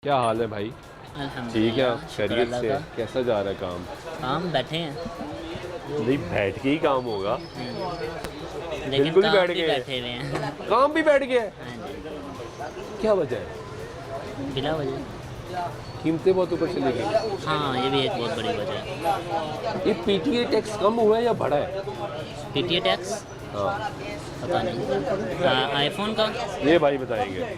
क्या हाल है भाई? ठीक है, खैरियत से? कैसा जा रहा है काम? काम बैठे हैं। नहीं, बैठ के ही काम होगा। लेकिन बिल्कुल ही काम बैठ भी गए बैठे हुए हैं। काम भी बैठ गया है। हाँ जी, क्या वजह है? बिला वजह। कीमतें बहुत ऊपर चली गई। हाँ, ये भी एक बहुत बड़ी वजह है। ये पीटीए टैक्स कम हुआ है या बढ़ा है? पीटीए टैक्स हाँ, पता नहीं। आईफोन का ये भाई बताएंगे।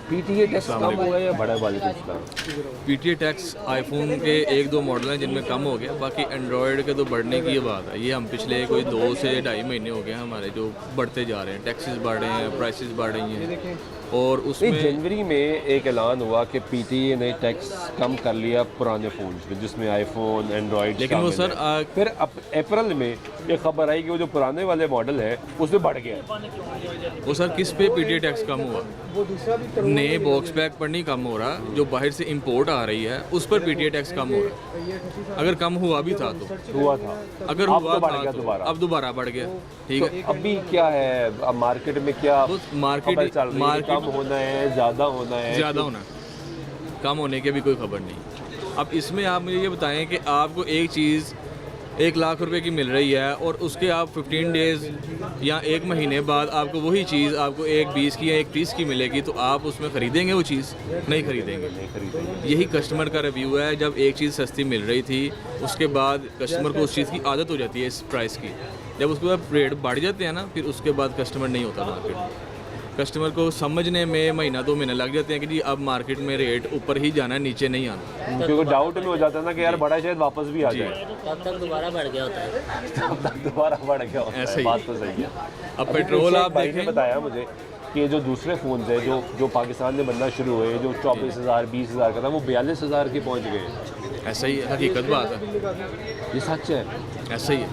पीटीए टैक्स कम हुआ है या बढ़ा है? वालेकुम सलाम। पीटीए टैक्स आईफोन के एक दो मॉडल हैं जिनमें कम हो गया, बाकी एंड्रॉयड के तो बढ़ने की ये बात है। ये हम पिछले कोई 2 से 2.5 महीने हो गए हमारे जो बढ़ते जा रहे हैं, टैक्सेस बढ़ रहे हैं, प्राइसेस बढ़ रही हैं। और उसमें जनवरी में एक ऐलान हुआ कि पीटीए ने टैक्स कम कर लिया पुराने फ़ोन पे, जिसमें आईफोन, एंड्रॉयड, लेकिन वो सर फिर अप्रैल में ये खबर आई कि वो जो पुराने वाले मॉडल है उसमें बढ़ गया। वो सर किस पे पीटीए टैक्स कम हुआ? नए बॉक्स पैक पर नहीं कम हो रहा, जो बाहर से इंपोर्ट आ रही है उस पर पीटीए टैक्स कम हो रहा है। अगर कम हुआ भी था तो हुआ था, अगर अब हुआ तो बढ़ था गया तो दोबारा। अब दोबारा बढ़ गया। ठीक है, तो अभी क्या है, अब मार्केट में क्या मार्केट खबर चल रही है? कम होना है, ज़्यादा होना है? ज़्यादा होना, कम होने की भी कोई खबर नहीं। अब इसमें आप मुझे ये बताएं कि आपको एक चीज़ 1 लाख रुपए की मिल रही है और उसके आप 15 डेज़ या 1 महीने बाद आपको वही चीज़ आपको 1 20 की या 1 30 की मिलेगी, तो आप उसमें ख़रीदेंगे वो चीज़? नहीं खरीदेंगे। नहीं खरीदेंगे। यही कस्टमर का रिव्यू है। जब एक चीज़ सस्ती मिल रही थी उसके बाद कस्टमर को उस चीज़ की आदत हो जाती है इस प्राइस की। जब उसके बाद रेट बढ़ जाते हैं ना, फिर उसके बाद कस्टमर नहीं होता मार्केट में। कस्टमर को समझने में महीना 2 महीने लग जाते हैं कि जी अब मार्केट में रेट ऊपर ही जाना है, नीचे नहीं आना। क्योंकि डाउट में हो जाता है ना कि यार बड़ा शायद वापस भी आ जाए। तब तक दोबारा बढ़ गया होता है। तब तक दोबारा बढ़ गया होता है। ऐसे ही। बात तो सही है। अब अभी पेट्रोल पीछे आप एक भाई ने देखें, बताया मुझे कि ये जो दूसरे फ़ोन है जो पाकिस्तान में बनना शुरू हुए, जो 24,000 20,000 का था, वो 42,000 के पहुंच गए। ऐसा ही है, हकीकत बात है, ये सच है। ऐसा ही है।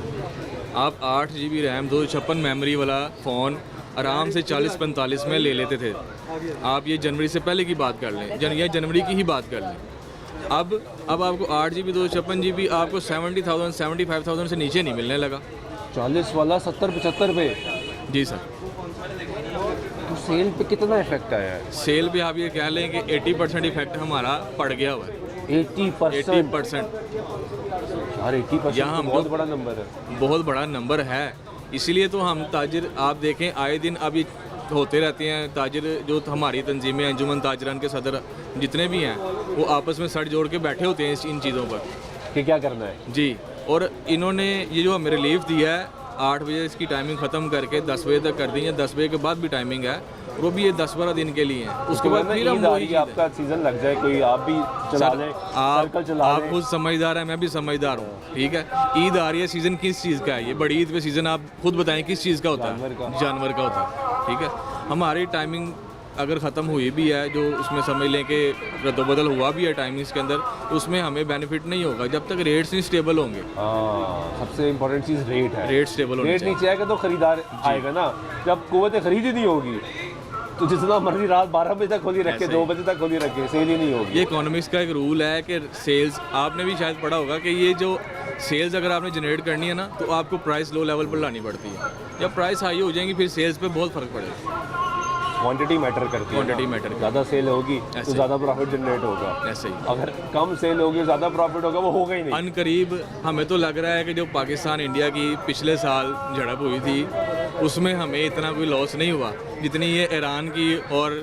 आप 8 GB रैम 256 मेमोरी वाला फ़ोन आराम से 40-45 में ले लेते थे। आप ये जनवरी से पहले की बात कर लें, या जनवरी की ही बात कर लें। अब आपको 8 GB 256 GB आपको 70,000 75,000 से नीचे नहीं मिलने लगा। 40 वाला 70-75 पे। जी सर। तो सेल पे कितना इफेक्ट आया है? सेल पे आप ये कह लें कि 80% इफेक्ट हमारा पड़ गया हुआ है। 80%? 80%। यार 80% यहाँ तो हम बहुत जो- बड़ा नंबर है। बहुत बड़ा नंबर है। इसीलिए तो हम ताजिर आप देखें आए दिन अभी होते रहते हैं। ताजिर जो हमारी तंजीमें अंजुमन ताजरान के सदर जितने भी हैं, वो आपस में सर जोड़ के बैठे होते हैं इन चीज़ों पर कि क्या करना है। जी। और इन्होंने ये जो हमें रिलीफ दिया है, 8 बजे इसकी टाइमिंग ख़त्म करके 10 बजे तक कर दी है। 10 बजे के बाद भी टाइमिंग है, वो भी ये 10-12 दिन के लिए है। उसके बाद फिर हम वही चीज़ है। आपका सीजन लग जाए, कोई आप भी चला लें, सर्कल चला आप लें। खुद समझदार हैं, मैं भी समझदार हूँ। ठीक है, ईद आ रही है, सीज़न किस चीज़ का है? ये बड़ी ईद पे सीज़न आप खुद बताएं किस चीज़ का होता है? जानवर का होता है। ठीक है, हमारी टाइमिंग अगर ख़त्म हुई भी है, जो उसमें समझ लें कि रद्दोबदल हुआ भी है टाइमिंग्स के अंदर, तो उसमें हमें बेनिफिट नहीं होगा जब तक रेट्स नहीं स्टेबल होंगे। सबसे इम्पोर्टेंट चीज़ रेट है। रेट स्टेबल होने रेट चाहिए। नीचे आएगा तो खरीदार आएगा ना। जब कुव्वत खरीद ही नहीं होगी तो जितना मर्जी रात 12 बजे तक खोली रखे, 2 बजे तक खोली रखे, सेल ही नहीं होगी। ये इकोनॉमिक्स का एक रूल है कि सेल्स, आपने भी शायद पढ़ा होगा कि ये जो सेल्स अगर आपने जनरेट करनी है ना, तो आपको प्राइस लो लेवल पर लानी पड़ती है। जब प्राइस हाई हो जाएंगी फिर सेल्स पे बहुत फ़र्क पड़ेगा। क्वांटिटी मैटर करती है। क्वांटिटी मैटर करती है। ज़्यादा सेल होगी तो ज़्यादा प्रॉफिट जनरेट होगा। ऐसे ही अगर कम सेल होगी ज़्यादा प्रॉफिट होगा, वो होगा ही नहीं। अनकरीब हमें तो लग रहा है कि जो पाकिस्तान इंडिया की पिछले साल झड़प हुई थी, उसमें हमें इतना कोई लॉस नहीं हुआ जितनी ये ईरान की और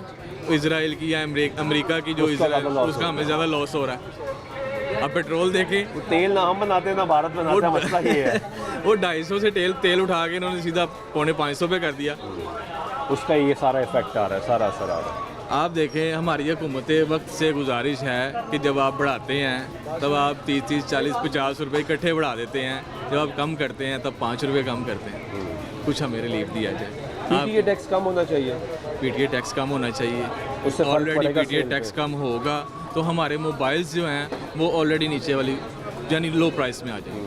इजराइल की या अमेरिका की, जो इजराइल, उसका हमें ज़्यादा लॉस हो रहा है। अब पेट्रोल देखें, वो तेल ना हम बनाते ना भारत बनाता है, मसला ये है। वो 250 से तेल उठा के इन्होंने सीधा 450 पे कर दिया। उसका ये सारा इफेक्ट आ रहा है, सारा असर आ रहा है। आप देखें, हमारी हुकूमत वक्त से गुजारिश है कि जब आप बढ़ाते हैं तब आप 30, 40, 50 रुपये इकट्ठे बढ़ा देते हैं। जब आप कम करते हैं तब 5 रुपये कम करते हैं। कुछ हमें रिलीफ दिया जाए। पीटीए टैक्स कम होना चाहिए। पीटीए टैक्स कम होना चाहिए। उससे फर्क ऑलरेडी पड़ेगा पीटीए सेल टैक्स पे। कम होगा तो हमारे मोबाइल्स जो हैं वो ऑलरेडी नीचे वाली यानी लो प्राइस में आ जाएंगे।